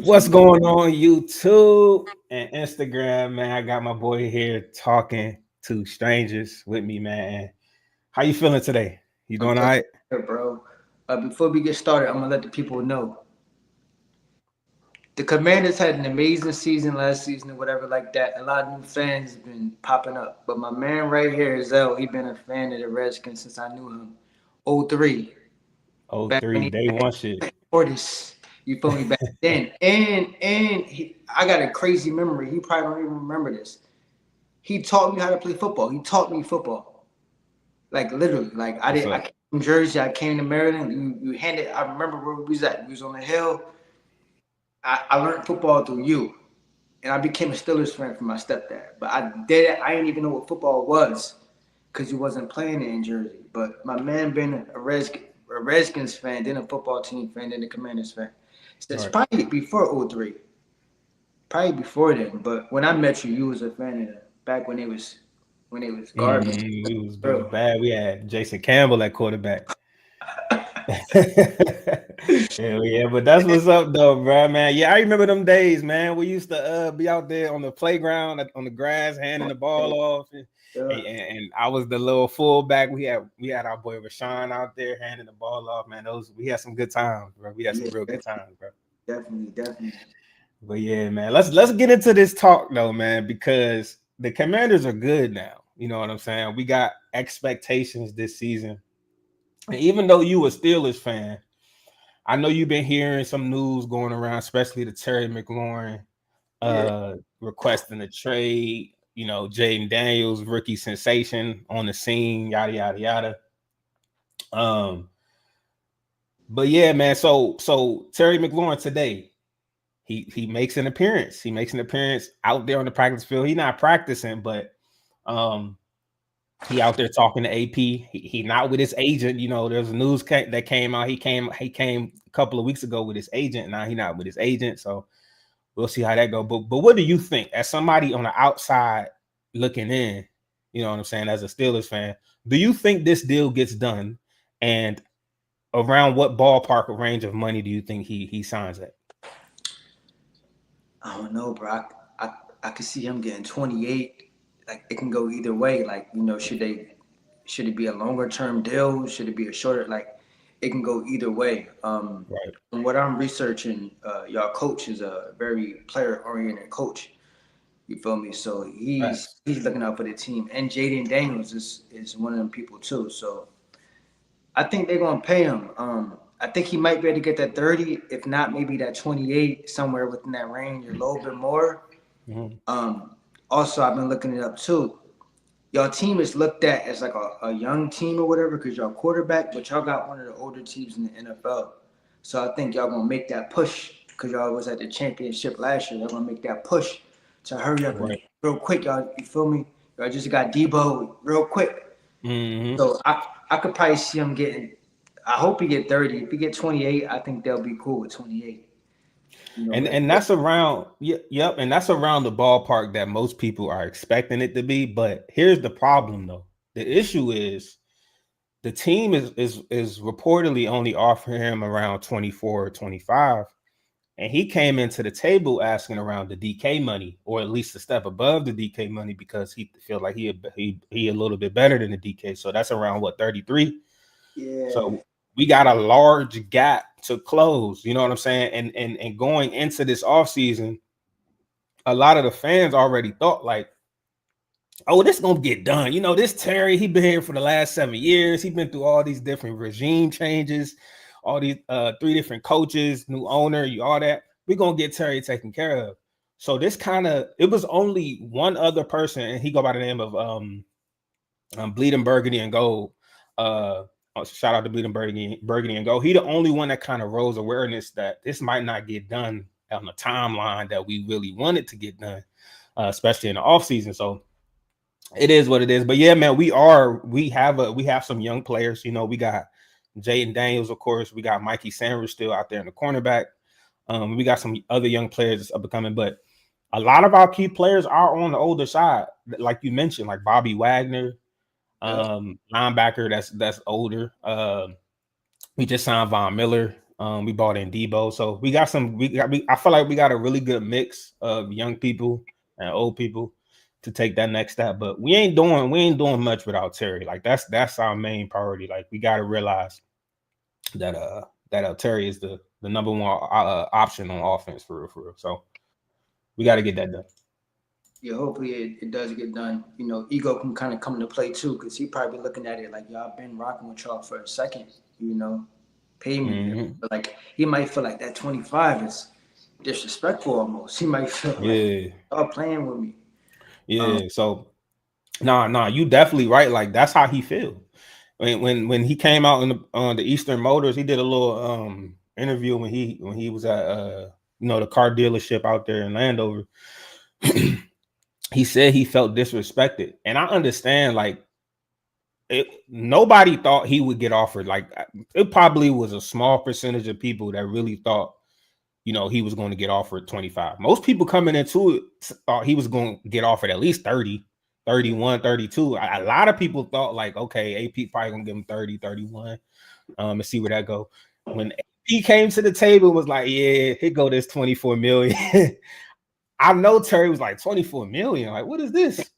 What's going on YouTube and Instagram, man? I got my boy here talking to strangers with me, man. How you feeling today? You I'm doing all feeling right? good, bro. Before we get started, I'm gonna let the people know the Commanders had an amazing season last season or whatever like that. A lot of new fans been popping up, but my man right here, Zell, he been a fan of the Redskins since I knew him. '03, Oh, back when three he day one shit. Portis. You feel me back then? I got a crazy memory. He probably don't even remember this. He taught me how to play football. He taught me football. Like literally, like What's I up? came from Jersey, I came to Maryland. You handed. I remember where we was at. We was on the hill. I learned football through you, and I became a Steelers fan from my stepdad. But I didn't even know what football was, because he wasn't playing it in Jersey. But my man been a Redskins fan, then a football team fan, then a Commanders fan. So All it's right. probably before '03, probably before then. But when I met you, you was a fan of them back when it was garbage. We was Bro. bad. We had Jason Campbell at quarterback. Yeah, but that's what's up though, bro, man. Yeah, I remember them days, man. We used to be out there on the playground on the grass, handing the ball off, Yeah, and I was the little fullback. We had our boy Rashawn out there handing the ball off, man. Those we had some good times, bro. We had some yeah, real good times, bro. definitely. But yeah, man, let's get into this talk though, man, because the Commanders are good now. You know what I'm saying? We got expectations this season, and even though you a Steelers fan, I know you've been hearing some news going around, especially the Terry McLaurin Yeah. requesting a trade. You know, Jaden Daniels, rookie sensation on the scene, yada yada yada. Um, but yeah, man. So Terry McLaurin today, he makes an appearance. He makes an appearance out there on the practice field. He's not practicing, but um, he out there talking to AP. He not with his agent. You know, there's news that came out. He came a couple of weeks ago with his agent. Now he not with his agent. So we'll see how that go. But what do you think, as somebody on the outside looking in? You know what I'm saying, as a Steelers fan, do you think this deal gets done? And around what ballpark or range of money do you think he signs at? I don't know, bro. I could see him getting 28. Like it can go either way. Like should it be a longer term deal? Should it be a shorter? Like it can go either way. Right. From what I'm researching, y'all coach is a very player oriented coach. You feel me? So Facts. he's looking out for the team, and Jaden Daniels is one of them people too. So I think they're gonna pay him. I think he might be able to get that 30, if not maybe that 28, somewhere within that range, or a little bit more. Mhm. Um, Also, I've been looking it up too. Y'all team is looked at as like a young team or whatever because y'all quarterback, but y'all got one of the older teams in the NFL. So I think y'all gonna make that push because y'all was at the championship last year. Y'all gonna make that push to hurry up and Right. get real quick. Y'all, you feel me? Y'all just got Debo real quick. Hmm. So I could probably see him getting. I hope he get 30. If he get 28, I think they'll be cool with 28. You know, And but that's around, yep, and that's around the ballpark that most people are expecting it to be. But here's the problem though. The issue is the team is reportedly only offering him around 24 or 25. And he came into the table asking around the DK money, or at least a step above the DK money, because he feel like he a little bit better than the DK. So that's around what, 33. yeah, So we got a large gap to close. You know what I'm saying? And going into this offseason, a lot of the fans already thought like, oh, this gonna get done. You know, this Terry, he been here for the last 7 years. He been through all these different regime changes, all these three different coaches, new owner, you all that. We're gonna get Terry taken care of. So this kind of, it was only one other person, and he go by the name of Bleeding Burgundy and Gold. Shout out to Bleeding Burgundy and Gold. He the only one that kind of rose awareness that this might not get done on the timeline that we really wanted to get done, especially in the offseason. So it is what it is. But yeah, man, we have some young players. You know, we got Jaden Daniels, of course. We got Mikey Sanders still out there in the cornerback. We got some other young players that's up and coming, but a lot of our key players are on the older side, like you mentioned, like Bobby Wagner, yeah, linebacker that's older. We just signed Von Miller. We bought in Debo, so we got some. I feel like we got a really good mix of young people and old people to take that next step. But we ain't doing much without Terry. Like that's our main priority. Like we got to realize that Terry is the number one option on offense for real, for real. So we got to get that done. Yeah, hopefully it does get done. You know, ego can kind of come into play too, because he probably looking at it like, y'all been rocking with y'all for a second, you know, pay me. Mm-hmm. But like, he might feel like that 25 is disrespectful almost. He might feel like, Yeah, y'all playing with me. Um, yeah. So nah, you definitely right. Like that's how he feel. When he came out in on the Eastern Motors, he did a little interview when he was at the car dealership out there in Landover. He said he felt disrespected, and I understand. Like nobody thought he would get offered. Like it probably was a small percentage of people that really thought he was going to get offered 25. Most people coming into it thought he was going to get offered at least 30, 31, 32. A lot of people thought like, okay, AP probably going to give him 30, 31, and see where that go. When AP came to the table, was like, yeah, here go this 24 million. I know Terry was like 24 million. Like, what is this?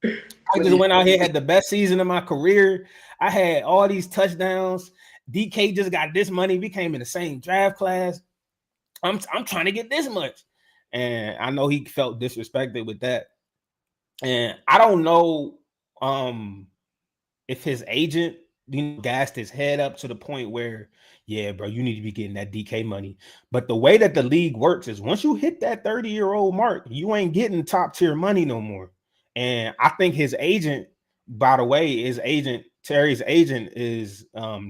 I just went out here, had the best season of my career. I had all these touchdowns. DK just got this money. We came in the same draft class. I'm trying to get this much. And I know he felt disrespected with that. And I don't know if his agent gassed his head up to the point where, yeah, bro, you need to be getting that DK money. But the way that the league works is once you hit that 30-year-old mark, you ain't getting top tier money no more. And I think his agent, by the way, Terry's agent is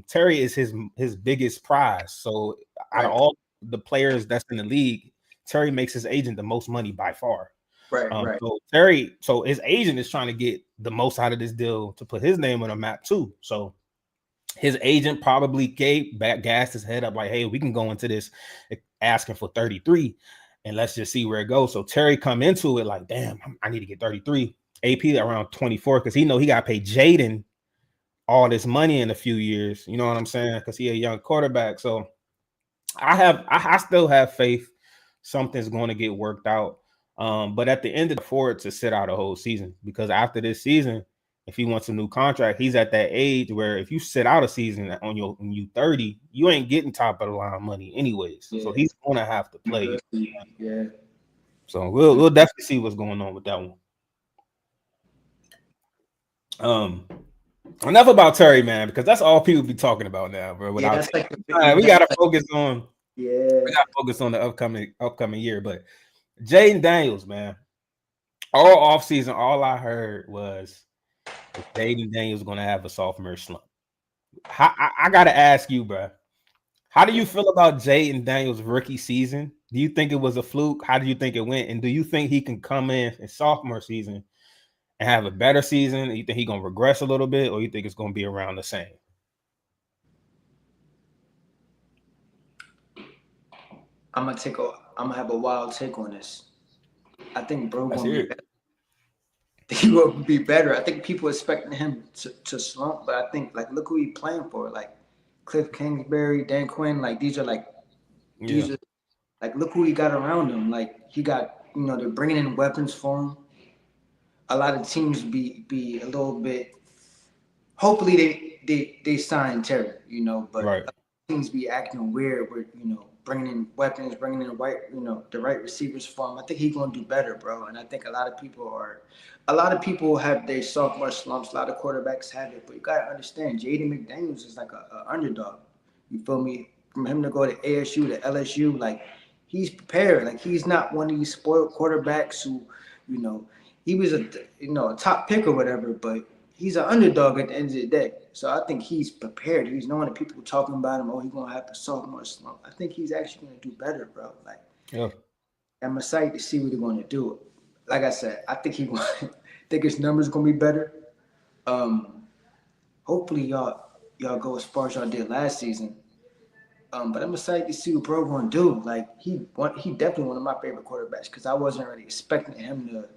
Terry is his biggest prize. So out of right, all the players that's in the league, Terry makes his agent the most money by far. right. So his agent is trying to get the most out of this deal to put his name on a map too. So his agent probably gassed his head up like, hey, we can go into this asking for 33 and let's just see where it goes. So Terry come into it like, damn, I need to get 33. AP around 24 because he know he got to pay Jaden all this money in a few years. You know what I'm saying? Because he a young quarterback. So I still have faith something's going to get worked out. But at the end of the forward to sit out a whole season because after this season, if he wants a new contract, he's at that age where if you sit out a season when you 30, you ain't getting top of the line money anyways. So Yeah, he's gonna have to you play. will see. Yeah. So we'll definitely see what's going on with that one. Um, enough about Terry, man, because that's all people be talking about now, bro. Yeah, Without that's like, we that's gotta like, focus on yeah. the upcoming year. But Jaden Daniels, man, all offseason, all I heard was Jaden Daniels going to have a sophomore slump. I got to ask you, bro. How do you feel about Jaden Daniels' rookie season? Do you think it was a fluke? How do you think it went? And do you think he can come in sophomore season and have a better season? You think he's going to regress a little bit, or you think it's going to be around the same? I'm gonna have a wild take on this. I think bro Let's gonna hear be it. better. He will be better. I think people expecting him to slump, but I think like look who he playing for. Like Cliff Kingsbury, Dan Quinn, like Yeah, these are like look who he got around him. Like he got they're bringing in weapons for him. A lot of teams be a little bit. Hopefully they sign Terry, but right. teams be acting weird with bringing in weapons, bringing in the right receivers for him. I think he's gonna do better, bro. And I think a lot of people have their sophomore slumps. A lot of quarterbacks have it, but you gotta understand, Jaden McDaniels is like a underdog. You feel me? From him to go to ASU to LSU, like he's prepared. Like he's not one of these spoiled quarterbacks who, you know, he was a top pick or whatever, but he's an underdog at the end of the day. So I think he's prepared. He's knowing that people talking about him. Oh, he's gonna have the sophomore slump. I think he's actually gonna do better, bro. Like Yeah, I'm excited to see what he's gonna do. Like I said, I think think his numbers gonna be better. Um, hopefully y'all go as far as y'all did last season. But I'm excited to see what bro gonna do. Like he definitely one of my favorite quarterbacks because I wasn't really expecting him to.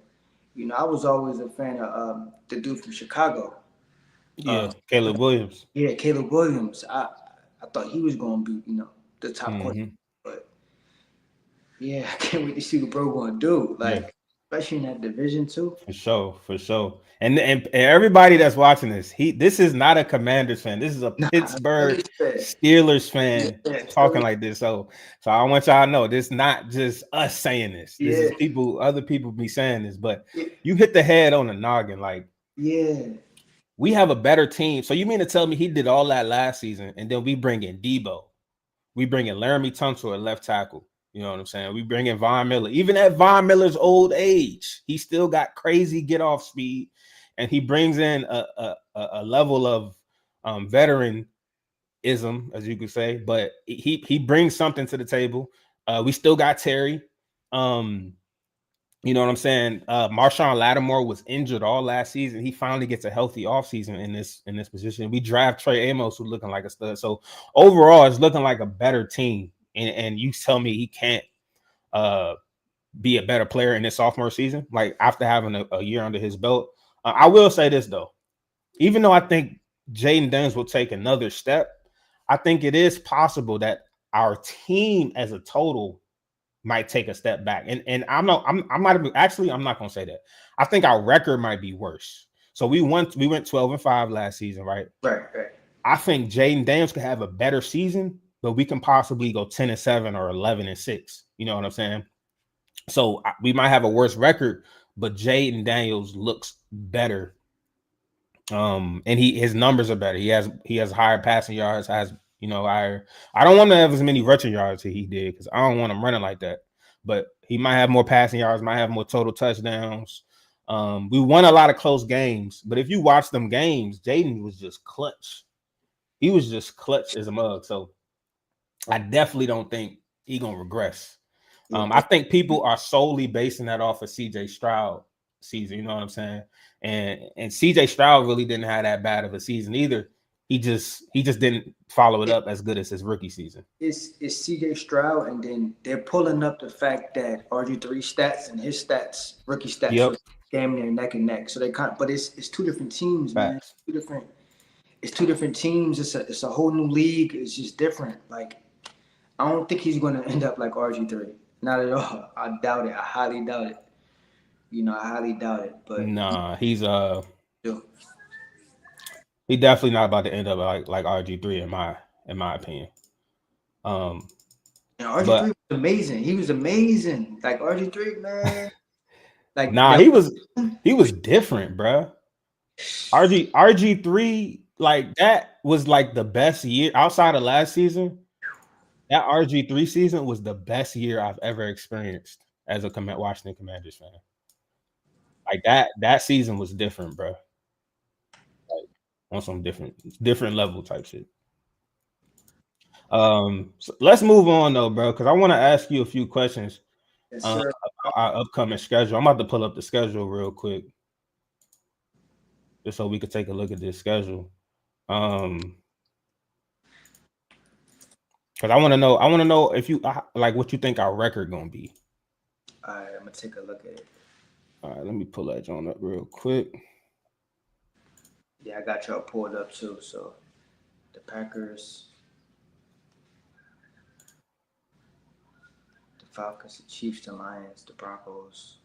I was always a fan of the dude from Chicago. yeah. Caleb Williams. Yeah, Caleb Williams. I thought he was gonna be, the top quarterback. Mm-hmm. But yeah, I can't wait to see what bro gonna do. Yeah. Like, especially in that division too. For sure, for sure. And everybody that's watching this, this is not a Commanders fan. This is a Nah, Pittsburgh Phillies fan. Steelers fan Yeah, talking Philly. like this. So I want y'all to know this not just us saying this. This Yeah, is other people be saying this, but yeah, you hit the head on the noggin. Like, yeah. we have a better team. So you mean to tell me he did all that last season, and then we bring in Debo, we bring in Laramie Tunsil at left tackle. You know what I'm saying? We bring in Von Miller. Even at Von Miller's old age, he still got crazy get off speed, and he brings in a level of veteranism, as you could say. But he brings something to the table. We still got Terry. You know what I'm saying? Marshawn Lattimore was injured all last season. He finally gets a healthy offseason in this position. We draft Trey Amos, who's looking like a stud. So overall, it's looking like a better team. And you tell me he can't uh, be a better player in his sophomore season, like after having a year under his belt. I will say this though, even though I think Jaden Daniels will take another step, I think it is possible that our team as a total might take a step back. And I'm not gonna say that. I think our record might be worse. So we went 12-5 last season, right? Right, right. I think Jaden Daniels could have a better season, but we can possibly go 10-7 or 11-6. You know what I'm saying? So we might have a worse record, but Jaden Daniels looks better. And his numbers are better. He has higher passing yards, higher. I don't want to have as many rushing yards as he did because I don't want him running like that. But he might have more passing yards, might have more total touchdowns. We won a lot of close games, but if you watch them games, Jaden was just clutch. He was just clutch as a mug. So I definitely don't think he's gonna regress. Yeah, I think people are solely basing that off of CJ Stroud season. You know what I'm saying? And CJ Stroud really didn't have that bad of a season either. He just didn't follow it up as good as his rookie season. it's CJ Stroud, and then they're pulling up the fact that RG3 stats and his stats, rookie stats, Yep. was damn near neck and neck. So they kind of, but it's two different teams, man. Facts. It's two different teams. It's a whole new league. It's just different. Like, I don't think he's going to end up like RG3. Not at all. I doubt it. I highly doubt it. I highly doubt it. But Nah, yeah. he definitely not about to end up like RG3 in my opinion. RG3 But was amazing. He was amazing. Like RG3, man. Like nah, that. he was different, bro. RG3 like that was like the best year outside of last season. That RG3 season was the best year I've ever experienced as a Washington Commanders fan. Like that season was different, bro. Like on some different level type shit. So let's move on though, bro, because I want to ask you a few questions Yes, about sir. our upcoming schedule. I'm about to pull up the schedule real quick, just so we could take a look at this schedule. Because I want to know if you like what you think our record gonna be. All right, I'm gonna take a look at it. All right, let me pull that John up real quick. Yeah, I got y'all pulled up too. So the Packers, the Falcons, the Chiefs, the Lions, the Broncos.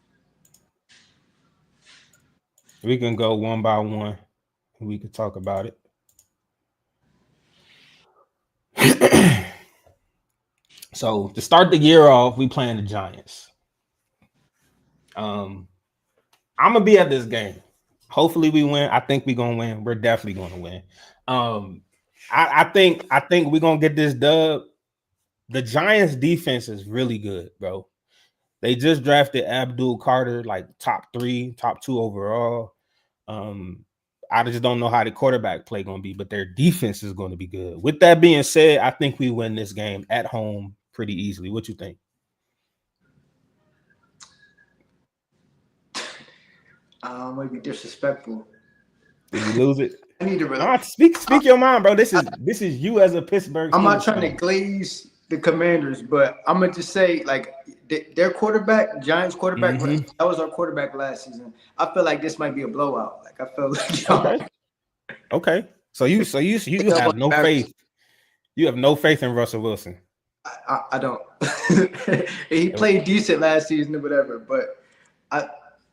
We can go one by one, and we could talk about it. So to start the year off, we playing the Giants. I'm gonna be at this game. Hopefully we win. I think we're gonna win. We're definitely gonna win. I think we're gonna get this dub. The Giants defense is really good, bro. They just drafted Abdul Carter, like top 3, top 2 overall. I just don't know how the quarterback play gonna be, but their defense is going to be good. With that being said, I think we win this game at home pretty easily. What you think? I might be disrespectful. Did we lose it? I need to Speak your mind, bro. This is you as a Pittsburgh. I'm not Steelers trying to fan. glaze the Commanders, but I'm gonna just say, like, their quarterback, Giants quarterback, that was our quarterback last season. I feel like this might be a blowout. Like, I feel like Okay. So you have no faith. You have no faith in Russell Wilson. I don't. He played decent last season or whatever, but I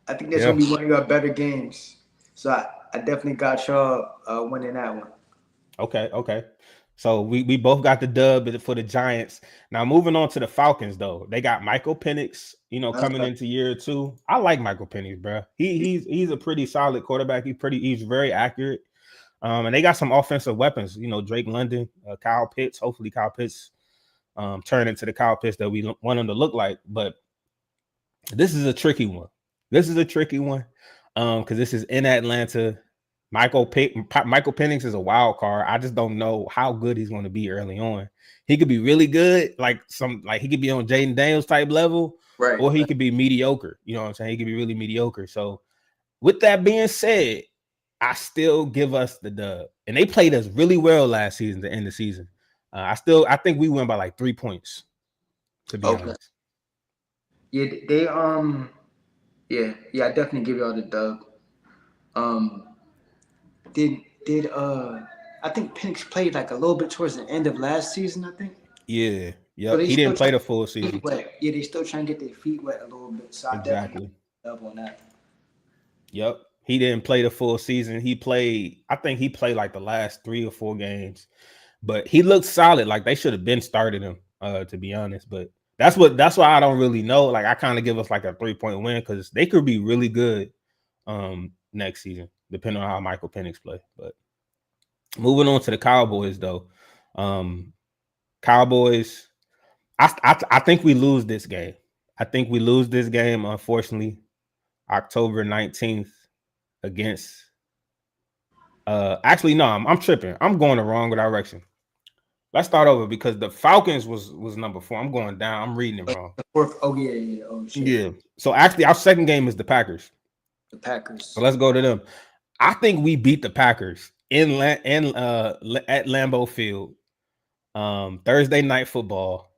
I think that's Yeah. gonna be one of your better games. So I definitely got y'all winning that one. Okay, okay. So we both got the dub for the Giants. Now moving on to the Falcons, though, they got Michael Penix, coming Uh, into year two. I like Michael Penix, bro. He's a pretty solid quarterback. He's very accurate. And they got some offensive weapons. Drake London, Kyle Pitts. Hopefully, Kyle Pitts turn into the Kyle Pitts that we want him to look like. But this is a tricky one. This is a tricky one because this is in Atlanta. Michael Penix is a wild card. I just don't know how good he's going to be early on. He could be really good, like he could be on Jaden Daniels type level, right. or he could be mediocre. You know what I'm saying? He could be really mediocre. So, with that being said, I still give us the dub, and they played us really well last season to end the season. I think we win by like 3 points, to be Okay. honest. Yeah, they yeah, I definitely give y'all the dub. Um, did did I think Penix played like a little bit towards the end of last season, I think. Yeah, So yep. they He still didn't play trying the full to get season. their feet wet. Yeah, they still trying to get their feet wet a little bit. So I definitely Exactly. dub on that. Yep. He didn't play the full season. I think he played like the last 3 or 4 games, but he looked solid. Like they should have been started him, to be honest. But that's why I don't really know. Like I kind of give us like a 3 point win because they could be really good next season, depending on how Michael Penix play. But moving on to the Cowboys though. Cowboys, I think we lose this game. I think we lose this game, unfortunately, October 19th against actually no, I'm tripping. I'm going the wrong direction. Let's start over because the Falcons was number 4. I'm going down. I'm reading it Like wrong. the fourth. Oh yeah, yeah. Oh shit. Yeah. So actually our second game is the Packers. The So Packers. let's go to them. I think we beat the Packers at Lambeau Field. Thursday night football,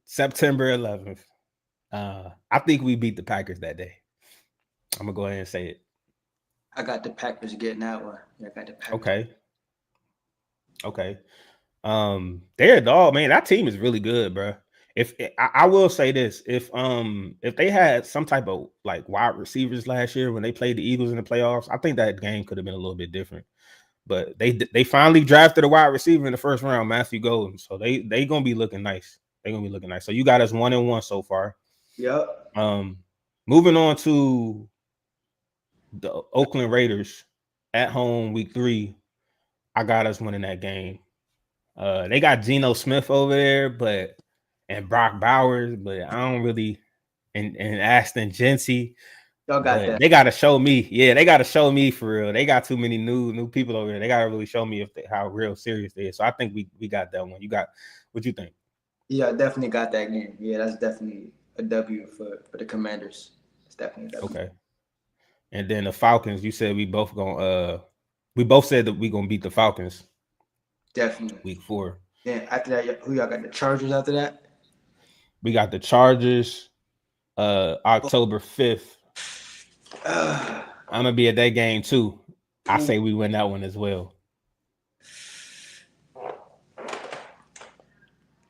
September 11th. I think we beat the Packers that day. I'm gonna go ahead and say it. I got the Packers getting that one. Yeah, I got the Packers. Okay. Okay. They're dog, man. That team is really good, bro. If I will say this, if they had some type of like wide receivers last year when they played the Eagles in the playoffs, I think that game could have been a little bit different. But they finally drafted a wide receiver in the first round, Matthew Golden. So they gonna be looking nice. They're gonna be looking nice. So you got us 1-1 so far. Yep. Um, moving on to the Oakland Raiders at home, week 3. I got us winning that game. They got Geno Smith over there, and Brock Bowers, but I don't really and Aston Gency, Y'all got but that. they gotta show me. Yeah, they gotta show me for real. They got too many new people over there. They gotta really show me how real serious they is. So I think we got that one. You got what you think? Yeah, I definitely got that game. Yeah, that's definitely a W for the Commanders. It's definitely a W. Okay. And then the Falcons, you said we both said that we gonna beat the Falcons Definitely. week 4. Then after that, who y'all got? The Chargers after that? We got the Chargers October 5th. I'm gonna be at that game too. I say we win that one as well.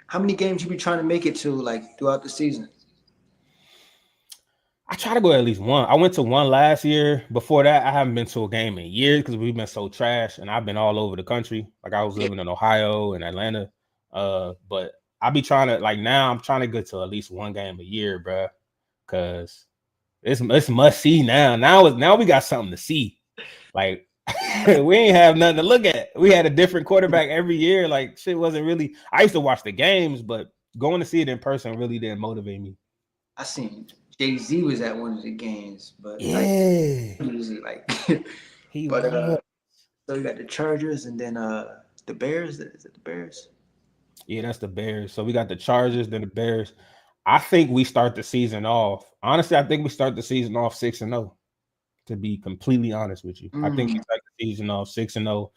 How many games you be trying to make it to like throughout the season? I try to go at least one. I went to one last year. Before that, I haven't been to a game in years because we've been so trash, and I've been all over the country. Like I was Yeah, living in Ohio and Atlanta. But I be trying to now. I'm trying to get to at least one game a year, bro. Cause it's must see now. Now we got something to see. Like we ain't have nothing to look at. We had a different quarterback every year. Like shit wasn't really. I used to watch the games, but going to see it in person really didn't motivate me. I seen Jay-Z was at one of the games, but like Yeah, usually like he but was. so you got the Chargers and then the Bears. Is it the Bears? Yeah, that's the Bears. So we got the Chargers, then the Bears. I think we start the season off. Honestly, I think we start the season off 6-0. To be completely honest with you, I think we Mm, start the season off 6-0.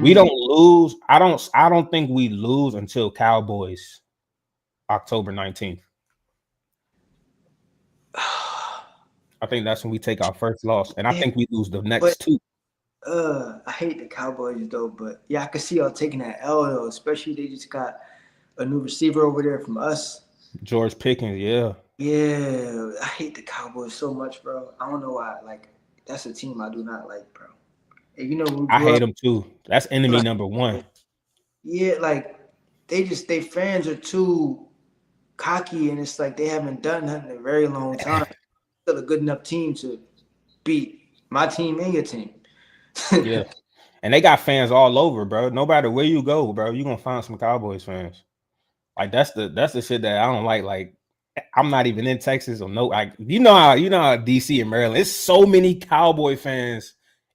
We mm. don't lose. I don't think we lose until Cowboys October 19th. I think that's when we take our first loss, and I Yeah, think we lose the but next 2. I hate the Cowboys though, but yeah, I can see y'all taking that L though, especially they just got a new receiver over there from us. George Pickens, yeah. Yeah, I hate the Cowboys so much, bro. I don't know why. Like, that's a team I do not like, bro. And you know, we I grew hate up them too. That's enemy like, number one. yeah, like they fans are too cocky, and it's like they haven't done nothing in a very long time. Still a good enough team to beat my team and your team. Yeah. And they got fans all over, bro. No matter where you go, bro, you gonna find some Cowboys fans. Like that's the shit that I don't like. Like I'm not even in Texas or no. Like you know how DC and Maryland. It's so many Cowboy fans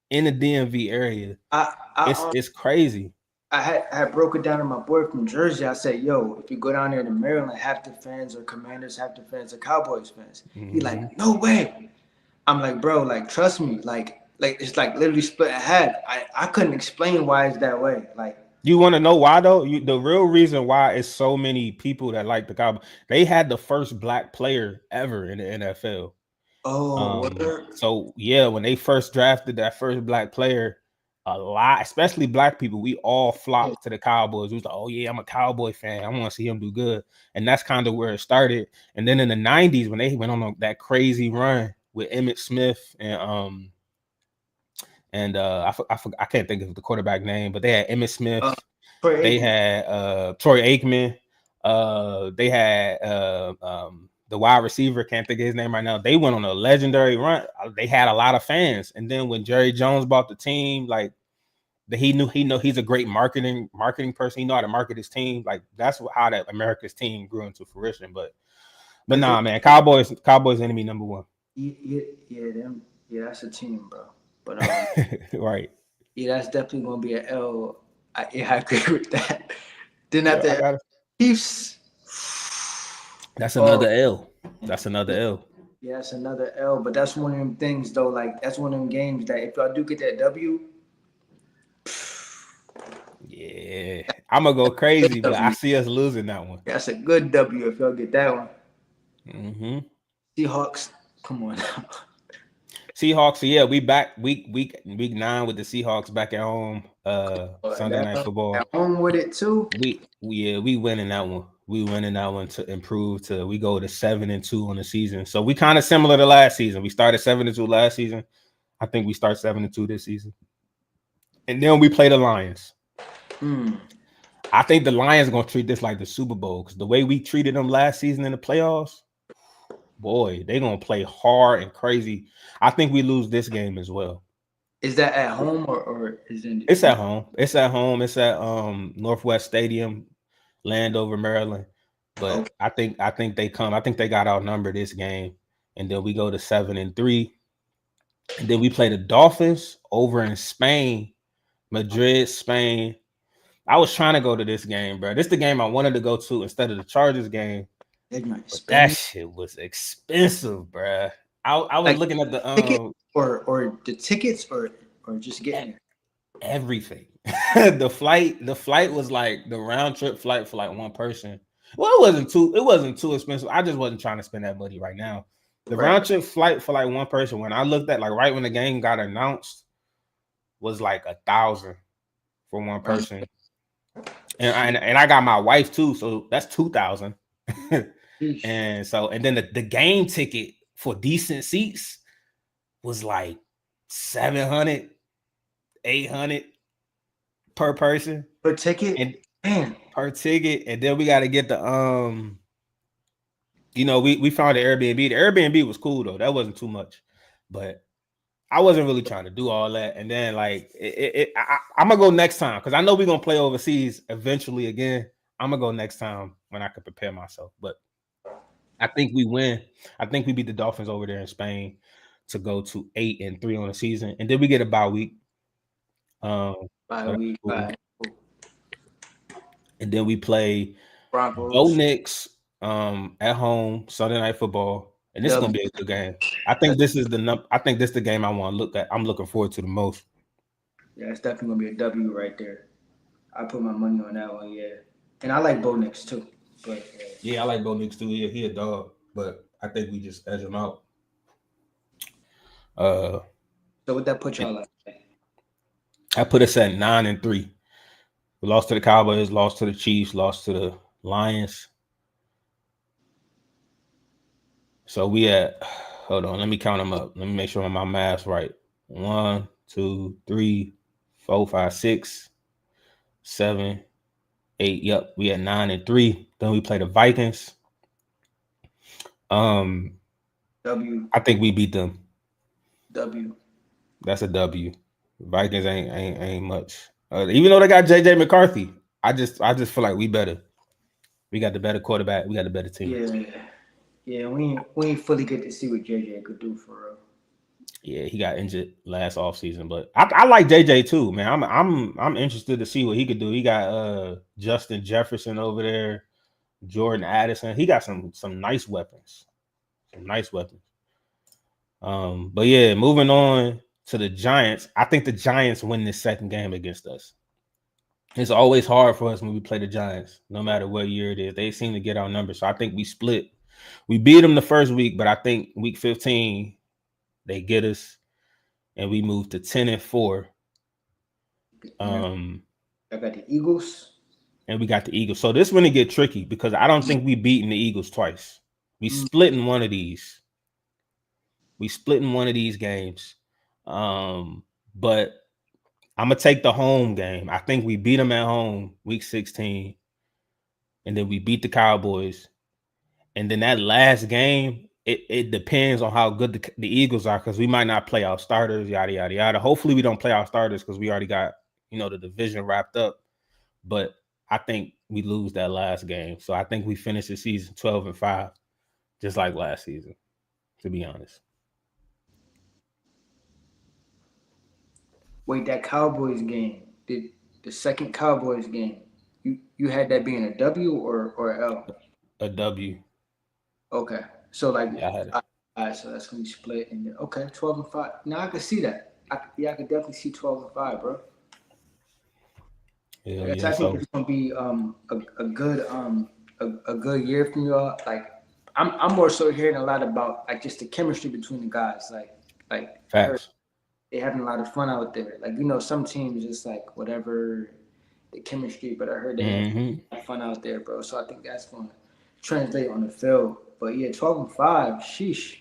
in the DMV area. I It's I it's crazy. I had broke it down to my boy from Jersey. I said, "Yo, if you go down there to Maryland, half the fans are Commanders, half the fans are Cowboys fans." He Hmm. like, "No way." I'm like, "Bro, like trust me, like it's like literally split in half." I couldn't explain why it's that way. Like, You want to know why though? The real reason why it's so many people that like the Cowboys. They had the first black player ever in the NFL. oh, word. So yeah, when they first drafted that first black player, a lot, especially black people, we all Yeah. flocked to the Cowboys. We was like, oh yeah, I'm a Cowboy fan. I want to see him do good. And that's kind of where it started. And then in the 90s, when they went on that crazy run with Emmitt Smith I can't think of the quarterback name, but they had Emmitt Uh, Smith, Troy they Aikman. had Troy Aikman, they had the wide receiver, can't think of his name right now. They went on a legendary run. They had a lot of fans. And then when Jerry Jones bought the team, like he know he's a great marketing person. He know how to market his team. Like that's how that America's team grew into fruition. But But they, nah, man, Cowboys enemy number one. yeah, them, yeah, that's a team, bro. But Right. yeah, that's definitely gonna be an L. Yeah, I agree with that. Then Yeah, I after got it. Chiefs, That's oh, another L. That's another L. yeah, that's another L. But that's one of them things, though. Like that's one of them games that if y'all do get that W, Yeah, I'm gonna go good crazy, but I W. see us losing that one. That's a good W if y'all get that one. Hmm. Seahawks, come on now. Seahawks. So yeah, we back week 9 with the Seahawks back at home. Sunday That, night at football. home with it too. We winning that one. We winning that one to improve to we go to 7-2 on the season. So we kind of similar to last season. We started 7-2 last season. I think we start 7-2 this season. And then we play the Lions. Hmm. I think the Lions are gonna treat this like the Super Bowl because the way we treated them last season in the playoffs, boy, they gonna play hard and crazy. I think we lose this game as well. Is that at home or is it It's in? at home. It's at home. It's at Northwest Stadium, Landover, Maryland. But Okay, I think they come. I think they got outnumbered this game, and then we go to 7-3, and then we play the Dolphins over in Spain, Madrid, Spain. I was trying to go to this game, bro. This is the game I wanted to go to instead of the Chargers game, they're not but that Spain. shit was expensive, bro. I was Like looking at the ticket or the tickets or just e- getting there. everything. The flight was like the round trip flight for like one person. Well, it wasn't too expensive. I just wasn't trying to spend that money right now. The Right. round trip flight for like one person, when I looked at like right when the game got announced, was like 1,000 for one Right. person. And I got my wife too, so that's 2,000. Sheesh. And then the game ticket for decent seats was like 700, 800 per person Per ticket, and man. per ticket. And then we got to get the we found the Airbnb. The Airbnb was cool though. That wasn't too much. But I wasn't really trying to do all that. And then I'm gonna go next time because I know we're gonna play overseas eventually again. I'm gonna go next time when I can prepare myself. But I think we win. I think we beat the Dolphins over there in Spain to go to 8-3 on the season, and then we get a bye week. Um, By so a that's week, cool. by And then we play Bo Broncos. Nix at home Sunday night football, and this is gonna W. be a good game. I think this is I think this is the game I want to look at. I'm looking forward to the most. Yeah, it's definitely gonna be a W right there. I put my money on that one. Yeah, and I like Bo Nix too. But Yeah, I like Bo Nix too. Yeah, he a dog, but I think we just edge him out. Uh, so what that put y'all like? I put us at 9-3. We lost to the Cowboys, lost to the Chiefs, lost to the Lions. So we at, hold on, let me count them up. Let me make sure my math's right. 1, 2, 3, 4, 5, 6, 7, 8. Yep, we at 9-3. Then we play the Vikings. Um, W. I think we beat them. W. That's a W. Vikings ain't much. Even though they got JJ McCarthy, I just feel like we better. We got the better quarterback. We got the better team. Yeah. Yeah, we ain't fully get to see what JJ could do for real. Yeah, he got injured last offseason, but I like JJ too, man. I'm interested to see what he could do. He got Justin Jefferson over there, Jordan Addison. He got some nice weapons. Some nice weapons. But yeah, moving on to the Giants. I think the Giants win this second game against us. It's always hard for us when we play the Giants, no matter what year it is. They seem to get our numbers. So I think we split. We beat them the first week, but I think week 15, they get us and we move to 10-4. I got the Eagles. And we got the Eagles. So this one to get tricky because I don't think we beaten the Eagles twice. We Mm. split in one of these. We split in one of these games. But I'm gonna take the home game. I think we beat them at home week 16, and then we beat the Cowboys. And then that last game, it depends on how good the Eagles are because we might not play our starters, yada yada yada. Hopefully, we don't play our starters because we already got the division wrapped up. But I think we lose that last game, so I think we finish the season 12-5, just like last season. To be honest, Wait, that Cowboys game, the second Cowboys game, you had that being a W or L? a W. Okay, so like, Yeah, I had it. all right, so that's gonna be split and then okay, 12-5. Now I can see that. I can definitely see 12-5, bro. Hell I guess yeah. I think So it's gonna be a good a good year from y'all. Like I'm more so hearing a lot about like just the chemistry between the guys. Like I heard facts. they having a lot of fun out there. Like some teams just like whatever the chemistry, but I heard they Hmm. have fun out there, bro. So I think that's gonna translate on the field. But yeah, 12-5, sheesh.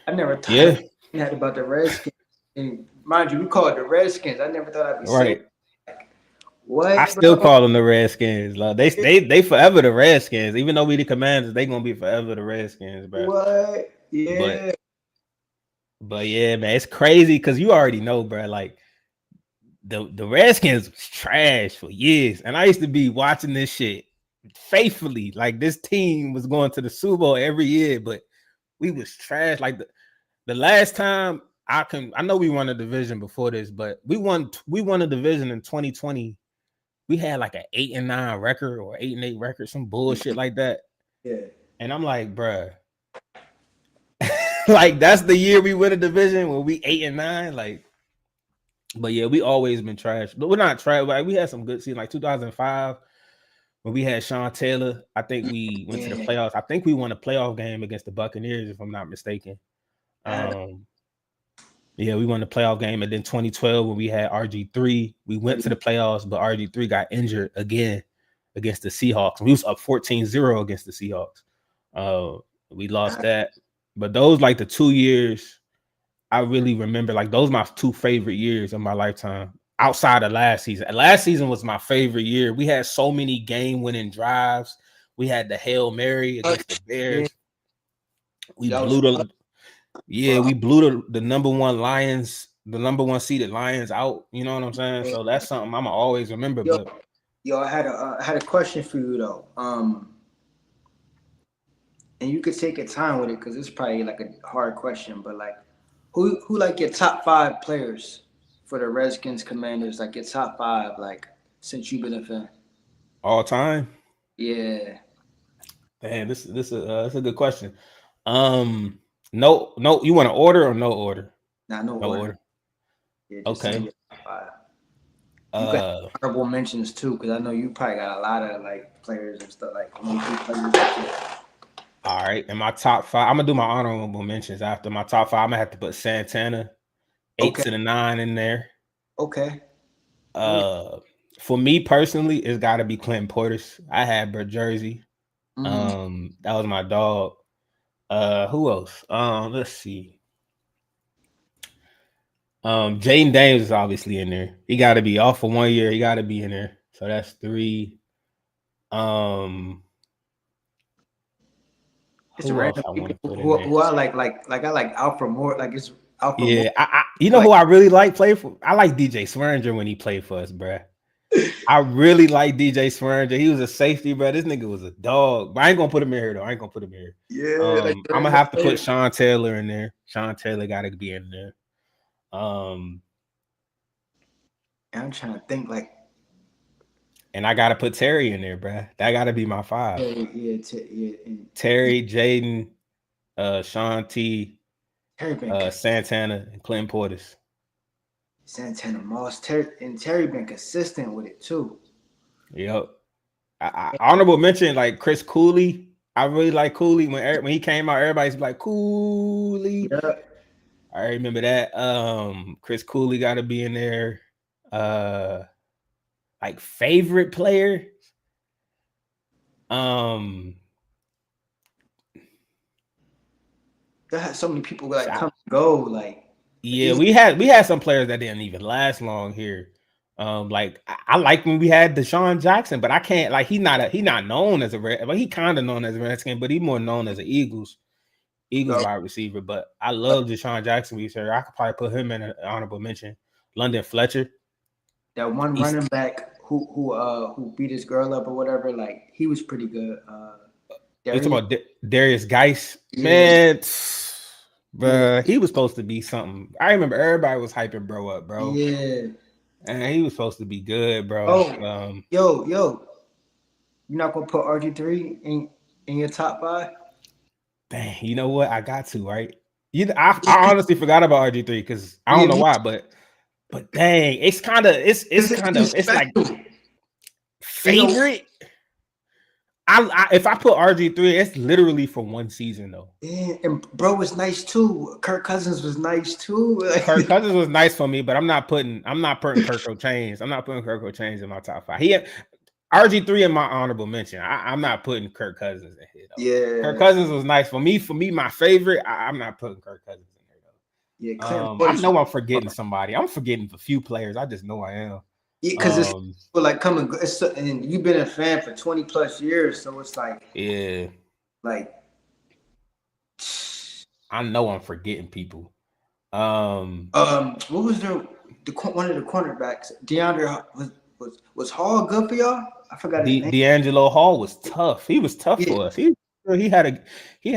I never thought I'd Yeah. be that about the Redskins. And mind you, we call it the Redskins. I never thought I'd be saying Right. I what, still bro? call them the Redskins. Like, they forever the Redskins. Even though we the Commanders, they gonna be forever the Redskins, bro. What? But Yeah. but yeah, man, it's crazy because you already know, bro. Like the Redskins was trash for years, and I used to be watching this shit faithfully. Like this team was going to the Super Bowl every year, but we was trash. Like the last time I know we won a division before this, but we won a division in 2020. We had like an 8-9 record or 8-8 record, some bullshit like that. Yeah. And I'm like, bruh, like that's the year we win a division when we 8-9. Like, but yeah, we always been trash. But we're not trash. Like, we had some good seasons, like 2005 when we had Sean Taylor. I think we went to the Yeah. playoffs. I think we won a playoff game against the Buccaneers, if I'm not mistaken. I, Um, Yeah, we won the playoff game. And then 2012, when we had RG3, we went to the playoffs, but RG3 got injured again against the Seahawks. We was up 14-0 against the Seahawks. We lost I, that. But those like the 2 years I really remember, like those my two favorite years of my lifetime outside of last season. Last season was my favorite year. We had so many game-winning drives. We had the Hail Mary against the yeah. Bears. We Y'all blew was the Yeah, bro. we blew the number one Lions, the number one seeded Lions out. You know what I'm saying? So that's something I'm gonna always remember. Yo, But yo, I had a question for you though. And you could take your time with it because it's probably like a hard question. But like, who like your top five players for the Redskins, Commanders? Like your top five, like since you've been a fan. all time, Yeah. man, this is a good question. No, you want to order or no order? Nah, no No order. order. Yeah, just saying Okay. your top five. You can have Uh, honorable mentions too, because I know you probably got a lot of like players and stuff like one, 2 players. all right. And my top five, I'm gonna do my honorable mentions after my top five. I'm gonna have to put Santana, eight Okay, to the nine in there. okay. I mean, Uh, For me personally, it's got to be Clinton Portis. I had Bert Jersey. Mm. That was my dog. Who else? Let's see. Jaden Daniels is obviously in there. He got to be off for 1 year. He got to be in there. So that's three. Um, It's who else random I want people to put in there? who I like I like Alfred Moore. Like it's Alfred Moore. Yeah, you know Like who I really like play for? I like DJ Swearinger when he played for us, bruh. I really like DJ Swearinger. He was a safety, bro. This nigga was a dog. But I ain't gonna put him in here though. I ain't gonna put him in here. yeah, like I'm gonna random have to put players. Sean Taylor in there. Sean Taylor gotta be in there. Um, And I'm trying to think like and I gotta put Terry in there, bruh. That gotta be my five. Yeah, and Terry, Jaden, Sean T, Terry been Santana, and Clinton Portis. Santana Moss. Terry been consistent with it too. Yep. Honorable mention like Chris Cooley. I really like Cooley when he came out. Everybody's like Cooley. Yeah, I remember that. Chris Cooley got to be in there. Like favorite player. Um, there had so many people like I- come and go. Like yeah, these. we had some players that didn't even last long here. Like I like when we had Deshaun Jackson, but I can't like he not known as a Red, but he kind of known as a Redskin, but he more known as an Eagles uh, wide receiver. But I love Deshaun Jackson. I could probably put him in an honorable mention. London Fletcher. that one He's running back who beat his girl up or whatever. Like he was pretty good. You talking Darius. about Darius Geis? Yeah, Man, yeah, bruh, he was supposed to be something. I remember everybody was hyping bro up, bro. yeah. And he was supposed to be good, bro. Oh, yo, you're not gonna put RG3 in your top five? Dang, you know what? I got to, right? I honestly forgot about RG3 because I don't Yeah, know why, but dang, it's like special. And favorite. If I put RG3, it's literally for one season though. yeah, and bro was nice too. Kirk Cousins was nice too. Kirk Cousins was nice for me, but I'm not putting Kirk Chains. I'm not putting Kirk Chains in my top five. He had RG3 in my honorable mention. I'm not putting Kirk Cousins in here though. Kirk Yeah, Cousins was nice for me. For me, my favorite. I'm not putting Kirk Cousins in there yeah. Clinton though. I Portis. know I'm forgetting somebody. I'm forgetting a few players. I just know I am. Yeah, because it's Um, like coming. And you've been a fan for 20 plus years, so it's yeah, like I know I'm forgetting people. what was one of the cornerbacks? DeAndre was Hall good for y'all? I forgot his name. D'Angelo Hall was tough. He was tough Yeah, for us. He had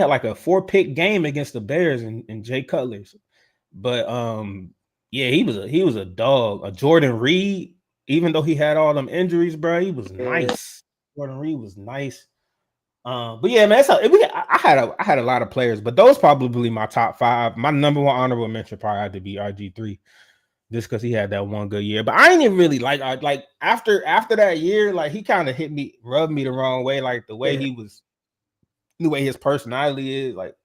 like a 4-pick game against the Bears and Jay Cutler's. But yeah, he was a dog. A Jordan Reed, even though he had all them injuries, bro, he was yeah. nice. Jordan Reed was nice. But yeah, man, I had a lot of players, but those probably my top five. My number one honorable mention probably had to be RG3, just because he had that one good year. But I ain't even really like after that year, like he kind of rubbed me the wrong way, like the way Yeah, he was, the way his personality is, like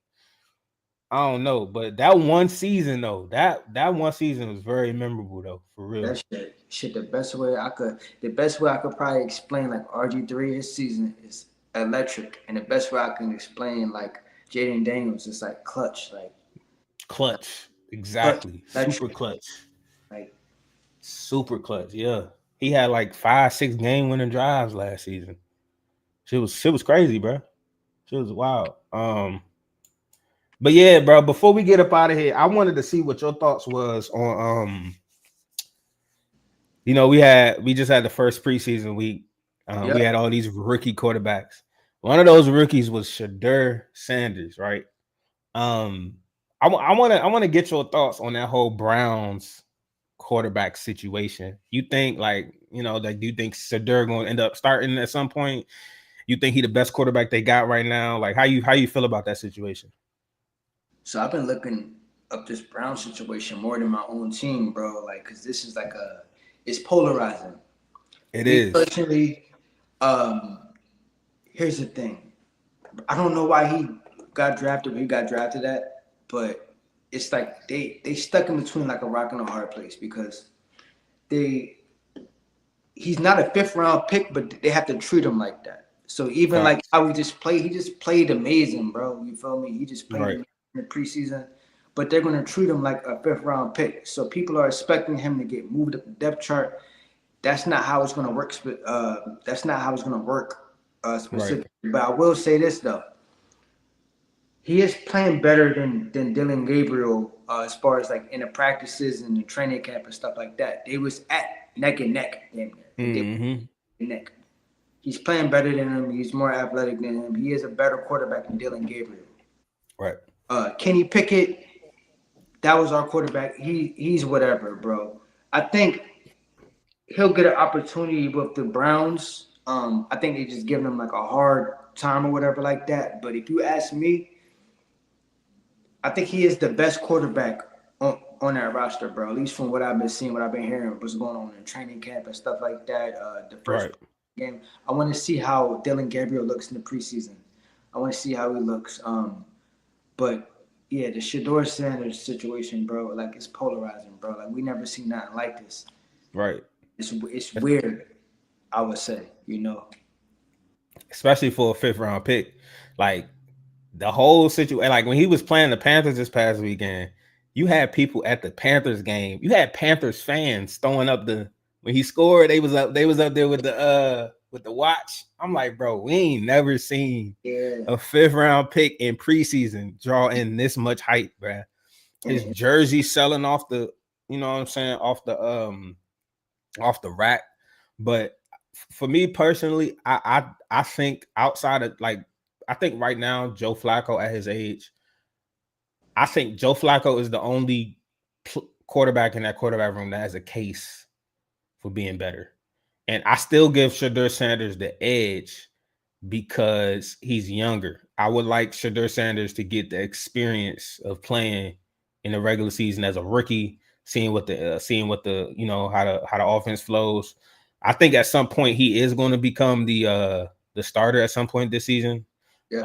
I don't know. But that one season though, that one season was very memorable though, for real. that shit. The best way I could probably explain like RG3 this season is electric, and the best way I can explain like Jaden Daniels is like clutch, Clutch, clutch, exactly, super electric, clutch, like super clutch. Yeah, he had like 5-6 game winning drives last season. Shit was crazy, bro. Shit was wild. But yeah, bro. Before we get up out of here, I wanted to see what your thoughts was on we just had the first preseason week. We yeah. had all these rookie quarterbacks. One of those rookies was Shadur Sanders, right? Um, I want to get your thoughts on that whole Browns quarterback situation. You think do you think Shadur going to end up starting at some point? You think he the best quarterback they got right now? Like how you feel about that situation? So I've been looking up this Brown situation more than my own team, bro. Like, cause this is it's polarizing. It Me is. personally, um, here's the thing. I don't know why he got drafted where he got drafted at, but it's like they stuck in between like a rock and a hard place because they he's not a fifth round pick, but they have to treat him like that. So even like Facts. how he just played amazing, bro. You feel me? He just played Right. amazing in the preseason, but they're gonna treat him like a fifth round pick. So people are expecting him to get moved up the depth chart. That's not how it's gonna work. That's not how it's gonna work Right. specifically. But I will say this though, he is playing better than Dylan Gabriel as far as like in the practices and the training camp and stuff like that. They was at neck and neck, damn near. Like they Mm-hmm. were neck. He's playing better than him. He's more athletic than him. He is a better quarterback than Dylan Gabriel. Right. Kenny Pickett, that was our quarterback. He's whatever, bro. I think he'll get an opportunity with the Browns. I think they just giving him like a hard time or whatever like that. But if you ask me, I think he is the best quarterback on that roster, bro. At least from what I've been seeing, what I've been hearing, what's going on in training camp and stuff like that. The first Right. game, I want to see how Dylan Gabriel looks in the preseason. I want to see how he looks. But yeah, the Shador Sanders situation, bro, like it's polarizing, bro. Like we never seen nothing like this. Right. It's weird, I would say, you know. Especially for a fifth round pick. Like the whole situation, like when he was playing the Panthers this past weekend, you had people at the Panthers game. You had Panthers fans throwing up the when he scored, they was up there with the watch. I'm like, bro, we ain't never seen Yeah, a fifth round pick in preseason draw in this much hype, bro. His and jersey selling off the, you know what I'm saying, off the rack. But for me personally, I think outside of like I think right now Joe Flacco at his age, I think Joe Flacco is the only quarterback in that quarterback room that has a case for being better. And I still give Shedeur Sanders the edge because he's younger. I would like Shedeur Sanders to get the experience of playing in the regular season as a rookie, seeing what the you know how the offense flows. I think at some point he is going to become the starter at some point this season. yeah,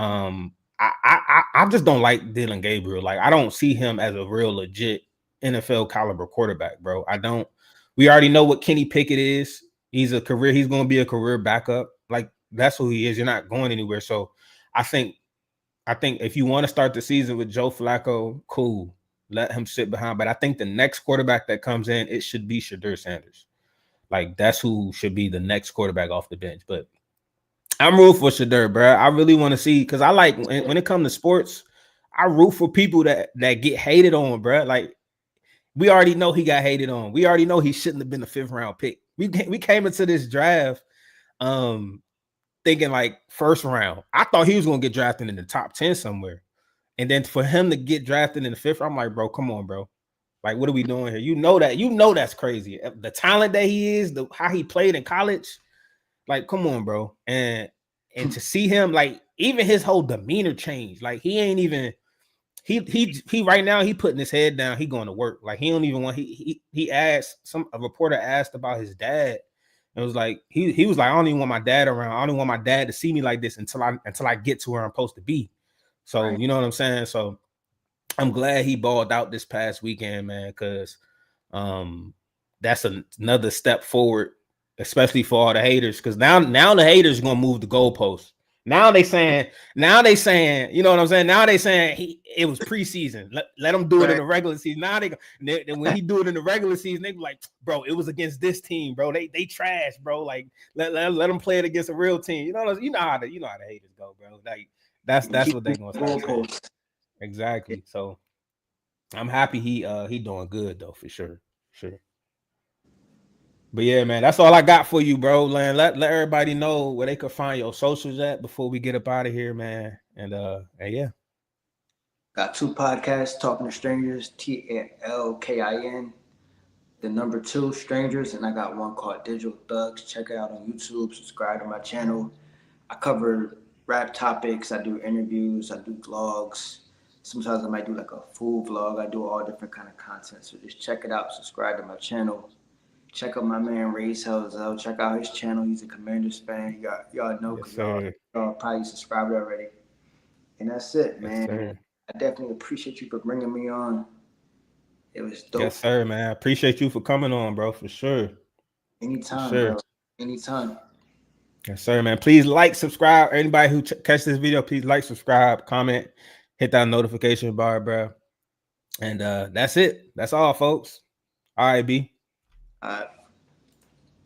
I just don't like Dylan Gabriel. Like I don't see him as a real legit NFL caliber quarterback, bro. I don't. We already know what Kenny Pickett is. He's going to be a career backup. Like that's who he is. You're not going anywhere. So I think I think if you want to start the season with Joe Flacco, cool. Let him sit behind. But I think the next quarterback that comes in, it should be Shedeur Sanders. Like that's who should be the next quarterback off the bench. But I'm rooting for Shedeur, bro. I really want to see because I like when it comes to sports, I root for people that get hated on, bro. Like we already know he got hated on. We already know he shouldn't have been a fifth round pick. We came into this draft um thinking like first round. I thought he was gonna get drafted in the top 10 somewhere. And then for him to get drafted in the fifth, I'm like, bro, come on, bro. Like, what are we doing here? You know that's crazy. The talent that he is, the how he played in college, like, come on, bro. And to see him, like, even his whole demeanor changed. Like, he ain't even he right now he putting his head down. He going to work. Like, he don't even want he asked a reporter asked about his dad. It was like he was like, I don't even want my dad around. I don't even want my dad to see me like this until I get to where I'm supposed to be. So right. you know what I'm saying? So I'm glad he balled out this past weekend, man, because that's another step forward, especially for all the haters. Because now the haters are gonna move the goalposts. Now they saying, you know what I'm saying? Now they saying it was preseason. Let him do it in Right. the regular season. Now when he do it in the regular season, they be like, bro, it was against this team, bro. They trash, bro. Like let them play it against a real team. You know how the haters go, bro. Like that's Keep what they moving gonna the start saying. goalposts. Exactly. So I'm happy he doing good though for sure. Sure. But yeah, man, that's all I got for you, bro. Man, let everybody know where they could find your socials at before we get up out of here, man. And yeah, Got two podcasts, Talking to Strangers, TLKIN, the number two, Strangers, and I got one called Digital Thugs. Check it out on YouTube, subscribe to my channel. I cover rap topics, I do interviews, I do vlogs. Sometimes I might do like a food vlog. I do all different kind of content. So just check it out, subscribe to my channel. Check out my man Ray's Hells out. Check out his channel. He's a Commanders fan. Y'all know yes, because y'all, sir. y'all probably subscribed already. And that's it, Yes, man. sir. I definitely appreciate you for bringing me on. It was Yes, dope. sir, man. I appreciate you for coming on, bro, for sure. For Anytime, sure. bro. Anytime. Yes, sir, man. Please like, subscribe. Anybody who catch this video, please like, subscribe, comment, hit that notification bar, bro. And that's it. That's all, folks. All right, B. All right.